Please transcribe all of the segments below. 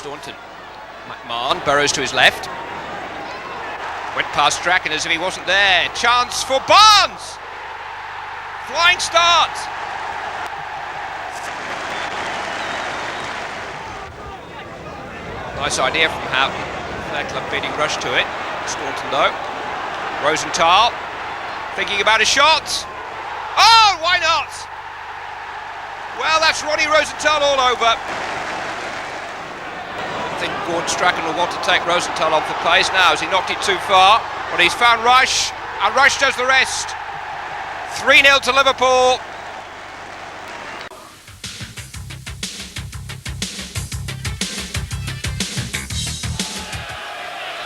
Staunton. McMahon burrows to his left. Went past Strachan as if he wasn't there. Chance for Barnes! Flying start! Nice idea from Houghton. Their club beating rush to it. Staunton though. Rosenthal thinking about a shot. Oh, why not? Well, that's Ronnie Rosenthal all over. I think Gordon Strachan will want to take Rosenthal off the pace now as he knocked it too far. But he's found Rush, and Rush does the rest. 3-0 to Liverpool.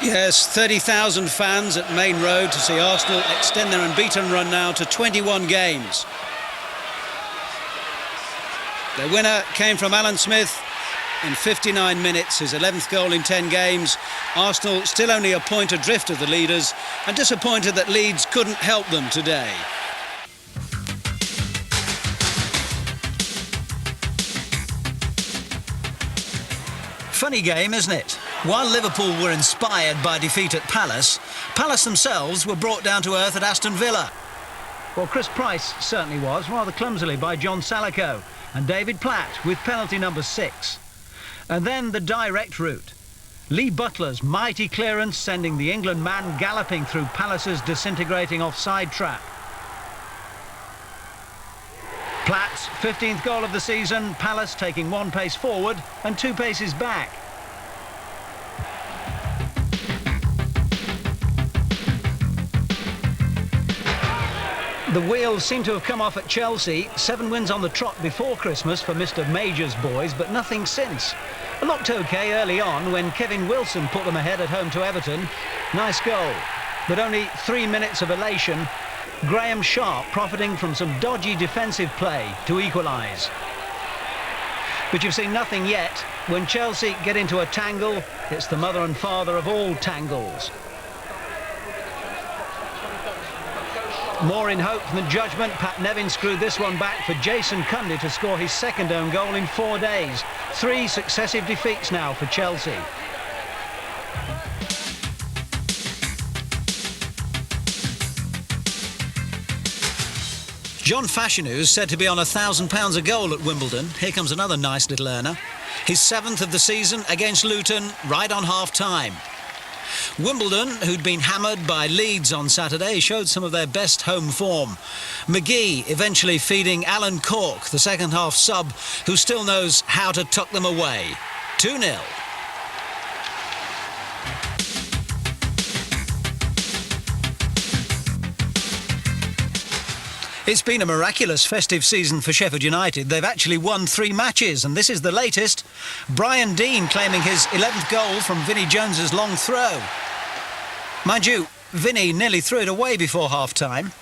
Yes, 30,000 fans at Main Road to see Arsenal extend their unbeaten run now to 21 games. The winner came from Alan Smith in 59 minutes, his 11th goal in 10 games. Arsenal still only a point adrift of the leaders and disappointed that Leeds couldn't help them today. Funny game, isn't it? While Liverpool were inspired by defeat at Palace, Palace themselves were brought down to earth at Aston Villa. Well, Chris Price certainly was, rather clumsily by John Salico, and David Platt with penalty number 6. And then the direct route. Lee Butler's mighty clearance sending the England man galloping through Palace's disintegrating offside trap. Platt's 15th goal of the season, Palace taking 1 pace forward and 2 paces back. The wheels seem to have come off at Chelsea. 7 wins on the trot before Christmas for Mr. Major's boys, but nothing since. Looked OK early on when Kevin Wilson put them ahead at home to Everton. Nice goal, but only 3 minutes of elation. Graham Sharp profiting from some dodgy defensive play to equalise. But you've seen nothing yet. When Chelsea get into a tangle, it's the mother and father of all tangles. More in hope than judgment, Pat Nevin screwed this one back for Jason Cundy to score his 2nd own goal in 4 days. 3 successive defeats now for Chelsea. John Fashanu is said to be on £1,000 a goal at Wimbledon. Here comes another nice little earner. His 7th of the season against Luton, right on half-time. Wimbledon, who'd been hammered by Leeds on Saturday, showed some of their best home form. McGee eventually feeding Alan Cork, the second-half sub, who still knows how to tuck them away. 2-0. It's been a miraculous festive season for Sheffield United. They've actually won 3 matches, and this is the latest. Brian Deane claiming his 11th goal from Vinnie Jones's long throw. Mind you, Vinnie nearly threw it away before half-time.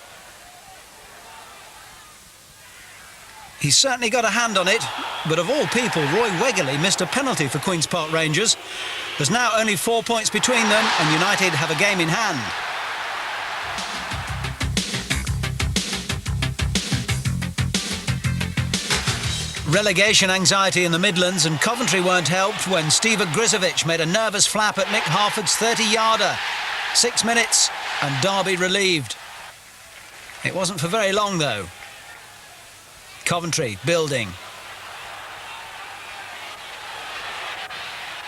He's certainly got a hand on it, but of all people, Roy Wegerle missed a penalty for Queen's Park Rangers. There's now only 4 points between them, and United have a game in hand. Relegation anxiety in the Midlands, and Coventry weren't helped when Steve Grizovic made a nervous flap at Nick Harford's 30-yarder. 6 minutes and Derby relieved. It wasn't for very long though. Coventry building.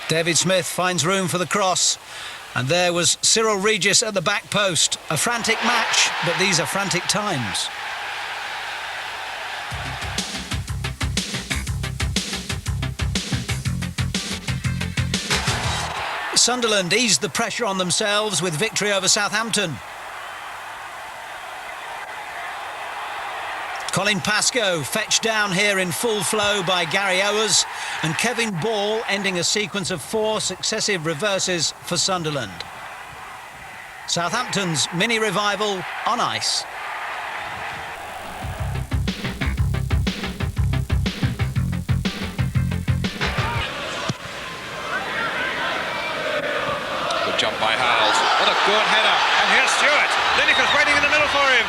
David Smith finds room for the cross, and there was Cyril Regis at the back post. A frantic match, but these are frantic times. Sunderland eased the pressure on themselves with victory over Southampton. Colin Pascoe fetched down here in full flow by Gary Owers, and Kevin Ball ending a sequence of 4 successive reverses for Sunderland. Southampton's mini revival on ice. Jump by Howells. What a good header. And here's Stewart. Lineker's waiting in the middle for him.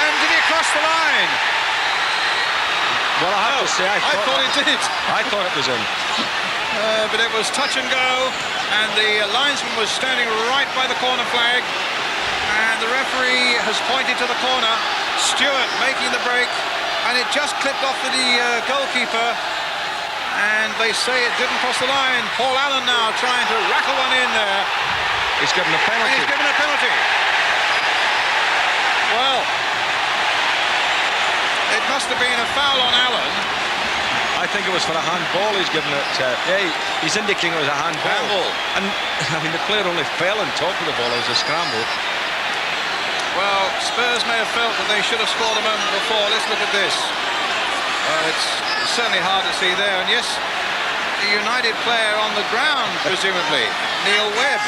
And did he cross the line? Well, I have See, I thought it did. I thought it was in. But it was touch and go, and the linesman was standing right by the corner flag, and the referee has pointed to the corner. Stewart making the break, and it just clipped off the goalkeeper, and they say it didn't cross the line. Paul Allen now trying to rackle one in there. He's given a penalty. And he's given a penalty. Well, it must have been a foul on Allen. I think it was for a handball. He's given it. He's indicating it was a handball. And I mean, the player only fell on top of the ball. It was a scramble. Well, Spurs may have felt that they should have scored a moment before. Let's look at this. It's certainly hard to see there. And yes, the United player on the ground, presumably, Neil Webb.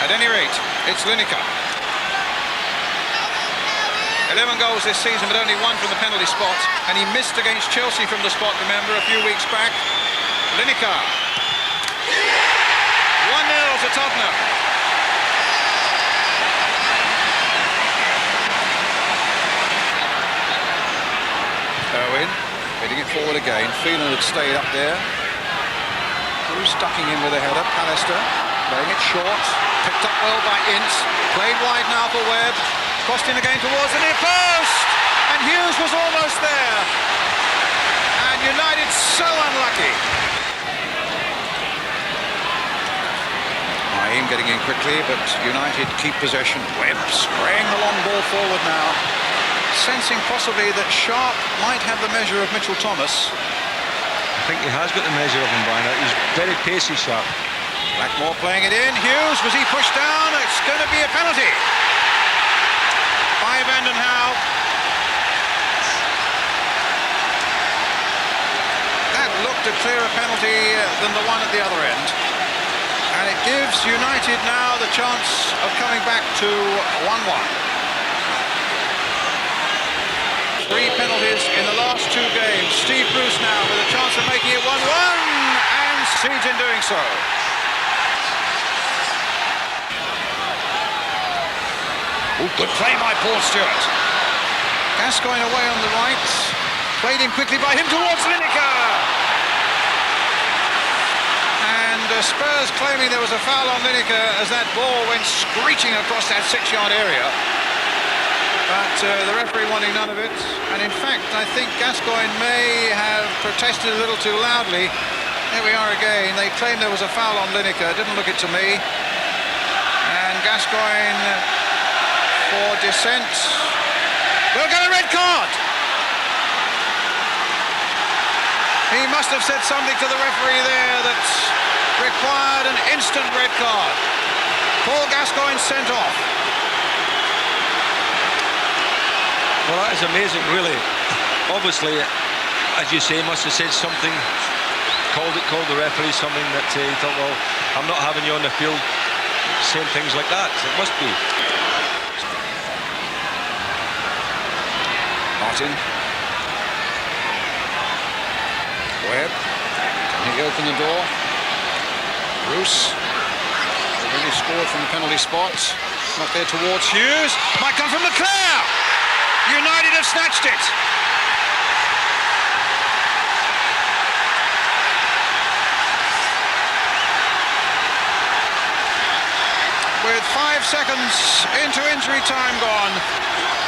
At any rate, it's Lineker. 11 goals this season, but only 1 from the penalty spot. And he missed against Chelsea from the spot, remember, a few weeks back. Lineker. 1-0 to Tottenham. Owen, hitting it forward again. Phelan had stayed up there. Who's ducking in with a header? Pallister, playing it short. Picked up well by Ince. Played wide now for Webb. Crossed in again towards the near post. And Hughes was almost there. And United so unlucky. Naeem getting in quickly, but United keep possession. Webb spraying the long ball forward now. Sensing possibly that Sharp might have the measure of Mitchell Thomas. I think he has got the measure of him, Brian. He's very pacey, Sharp. Blackmore playing it in. Hughes, was he pushed down? It's going to be a penalty by Vanden Hauwe. That looked a clearer penalty than the one at the other end. And it gives United now the chance of coming back to 1-1. 3 penalties in the last 2 games. Steve Bruce now with a chance of making it 1-1 and succeeds in doing so. Oh, good play by Paul Stewart. Gascoigne away on the right. Played in quickly by him towards Lineker. And Spurs claiming there was a foul on Lineker as that ball went screeching across that 6-yard area. But the referee wanting none of it. And in fact, I think Gascoigne may have protested a little too loudly. There we are again. They claim there was a foul on Lineker. Didn't look it to me. And Gascoigne for dissent. We'll get a red card. He must have said something to the referee there that required an instant red card. Paul Gascoigne sent off. Well, that is amazing, really. Obviously, as you say, must have said something, called the referee something that he thought, well, I'm not having you on the field saying things like that. It must be. Martin. Webb. Can he open the door? Bruce. Already scored from the penalty spot. Not there towards Hughes. Might come from Leclerc. United have snatched it. With 5 seconds into injury time gone,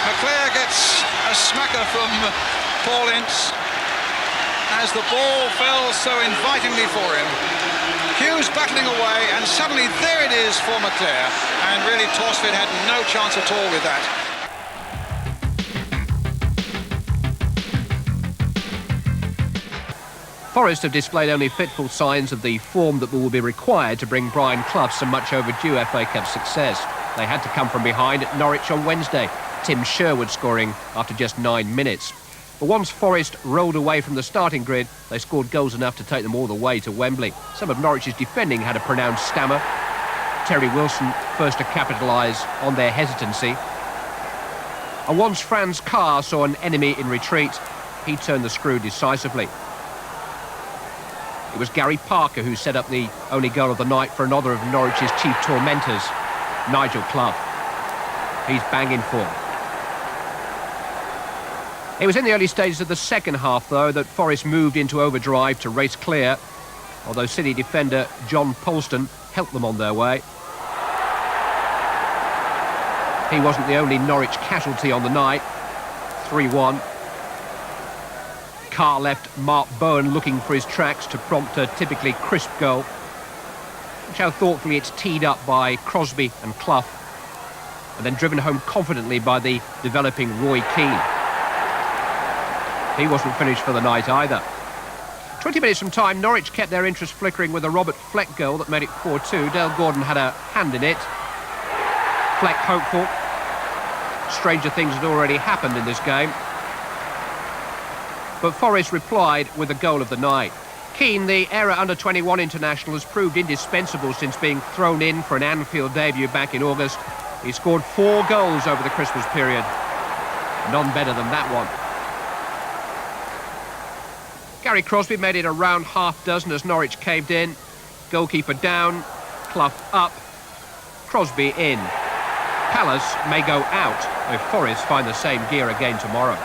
Leclerc gets a smacker from Paul Ince as the ball fell so invitingly for him. Hughes battling away, and suddenly there it is for Leclerc, and really Torsfield had no chance at all with that. Forest have displayed only fitful signs of the form that will be required to bring Brian Clough some much overdue FA Cup success. They had to come from behind at Norwich on Wednesday, Tim Sherwood scoring after just 9 minutes. But once Forest rolled away from the starting grid, they scored goals enough to take them all the way to Wembley. Some of Norwich's defending had a pronounced stammer. Terry Wilson first to capitalise on their hesitancy. And once Franz Carr saw an enemy in retreat, he turned the screw decisively. It was Gary Parker who set up the only goal of the night for another of Norwich's chief tormentors, Nigel Clough. He's banging form. It was in the early stages of the second half, though, that Forest moved into overdrive to race clear, although City defender John Polston helped them on their way. He wasn't the only Norwich casualty on the night. 3-1. Carr left Mark Bowen looking for his tracks to prompt a typically crisp goal. Watch how thoughtfully it's teed up by Crosby and Clough, and then driven home confidently by the developing Roy Keane. He wasn't finished for the night either. 20 minutes from time, Norwich kept their interest flickering with a Robert Fleck goal that made it 4-2. Dale Gordon had a hand in it. Fleck hopeful. Stranger things had already happened in this game. But Forest replied with a goal of the night. Keane, the era under-21 international, has proved indispensable since being thrown in for an Anfield debut back in August. He scored 4 goals over the Christmas period. None better than that one. Gary Crosby made it around half dozen as Norwich caved in. Goalkeeper down, Clough up, Crosby in. Palace may go out if Forest find the same gear again tomorrow.